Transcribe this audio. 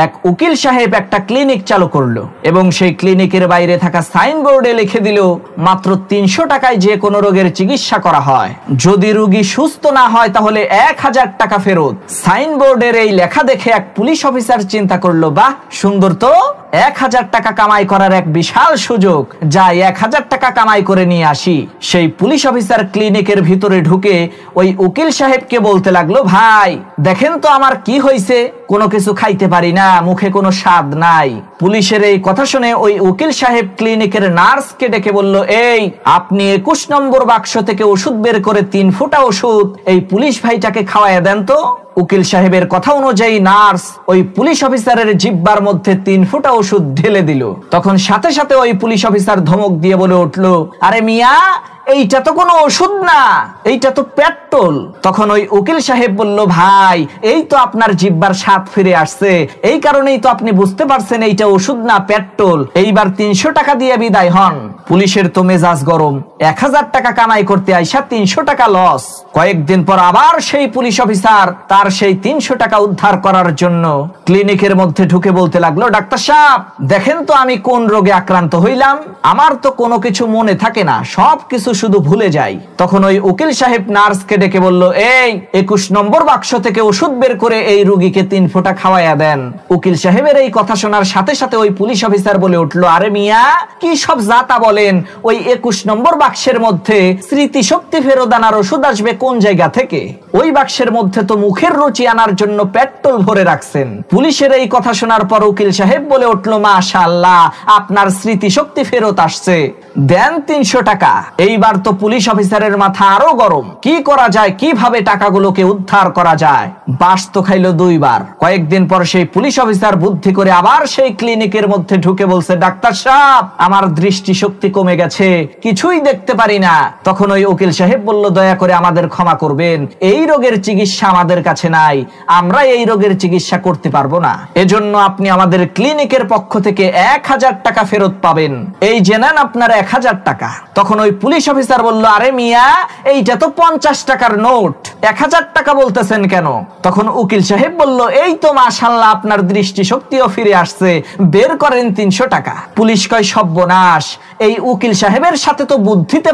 এক উকিল সাহেব একটা ক্লিনিক চালু করলো এবং সেই ক্লিনিকের বাইরে থাকা সাইনবোর্ডে লিখে দিল মাত্র 300 টাকায় যে কোনো রোগের চিকিৎসা করা হয়, যদি রোগী সুস্থ না হয় তাহলে 1000 টাকা ফেরত। সাইনবোর্ডের এই লেখা দেখে এক পুলিশ অফিসার চিন্তা করলো, বাহ সুন্দর তো, 1000 টাকা কামাই করার এক বিশাল সুযোগ, যাই 1000 টাকা কামাই করে নিয়ে আসি। সেই পুলিশ অফিসার ক্লিনিকের ভিতরে ঢুকে ওই উকিল সাহেবকে বলতে লাগলো, ভাই দেখেন তো আমার কি হয়েছে, কোনো কিছু খাইতে পারি না, মুখে কোনো স্বাদ নাই। পুলিশের এই কথা শুনে ওই উকিল সাহেব ক্লিনিকের নার্সকে ডেকে বলল, এই আপনি 21 নম্বর বাক্স থেকে ওষুধ বের করে 3 ফোঁটা ওষুধ এই পুলিশ ভাইটাকে খাওয়াইয়া দেন তো। উকিল সাহেবের কথা অনুযায়ী নার্স ওই পুলিশ অফিসারের জিহ্বার মধ্যে 3 ফোঁটা ওষুধ ঢেলে দিল। তখন সাথে সাথে ওই পুলিশ অফিসার ধমক দিয়ে বলে উঠলো, আরে মিয়া এইটা তো কোনো ওষুধ না, এইটা তো পেট্রোল। তখন ওই উকিল সাহেব বলল, ভাই এই তো আপনার জিহ্বার স্বাদ ফিরে আসছে, এই কারণেই তো আপনি বুঝতে পারছেন এইটা ওষুধ না পেট্রোল, এইবার 300 টাকা দিয়ে বিদায় হন। পুলিশের তো মেজাজ গরম, 1000 টাকা কামাই করতে আইসা 300 টাকা লস। কয়েকদিন পর আবার সেই পুলিশ অফিসার তার সেই 300 টাকা উদ্ধার করার জন্য ক্লিনিকের মধ্যে ঢুকে বলতে লাগলো, ডাক্তার সাহেব দেখেন তো আমি কোন রোগে আক্রান্ত হইলাম, আমার তো কোনো কিছু মনে থাকে না, সব কিছু শুধু ভুলে যাই। তখন ওই উকিল সাহেব নার্সকে ডেকে বলল, এই 21 নম্বর বাক্স থেকে ওষুধ বের করে এই রোগীকে 3 ফোঁটা খাওয়াইয়া দেন। উকিল সাহেবের এই কথা শোনার সাথে সাথে ওই পুলিশ অফিসার বলে উঠলো, আরে মিয়া কি সব জাতা বলেন, ওই 21 নম্বর বাক্সের মধ্যে স্মৃতিশক্তি ফেরত আনার ওষুধ আসবে কোন জায়গা থেকে? ওই বাক্সের মধ্যে তো মুখের রুচি আনার জন্য পেট্রোল ভরে রাখছেন। পুলিশের এই কথা শোনার পর উকিল সাহেব বলে উঠলো, মাশাআল্লাহ আপনার স্মৃতিশক্তি ফেরত আসছে, দেন 300 টাকা। এইবার তো পুলিশ অফিসারের মাথা আরো গরম, কি করা যায়, কিভাবে টাকাগুলোকে উদ্ধার করা যায়। বাস তো খাইলো 2 বার। কয়েকদিন পর সেই পুলিশ অফিসার বুদ্ধি করে আবার সেই ক্লিনিকের মধ্যে ঢুকে বলছে, ডাক্তার সাহেব আমার দৃষ্টিশক্তি কমে গেছে, কিছুই দেখতে পারি না। তখন ওই উকিল সাহেব বলল, দয়া করে আমাদের ক্ষমা করবেন, এই রোগের চিকিৎসা আমাদের কাছে নাই, আমরা এই রোগের চিকিৎসা করতে পারবো না, এজন্য আপনি আমাদের ক্লিনিকের পক্ষ থেকে 1000 টাকা ফেরত পাবেন, এই যে নেন আপনার 1000 টাকা। তখন ওই পুলিশ অফিসার বলল, আরে মিয়া এইটা তো 50 টাকার নোট, 1000 টাকা বলতেছেন কেন? তখন উকিল সাহেব বলল, এই তো মাশাআল্লাহ আপনার দৃষ্টিশক্তিও ফিরে আসছে, বের করেন 300 টাকা। পুলিশ কয়, সর্বনাশ, এই উকিল সাহেবের সাথে তো বুদ্ধিতে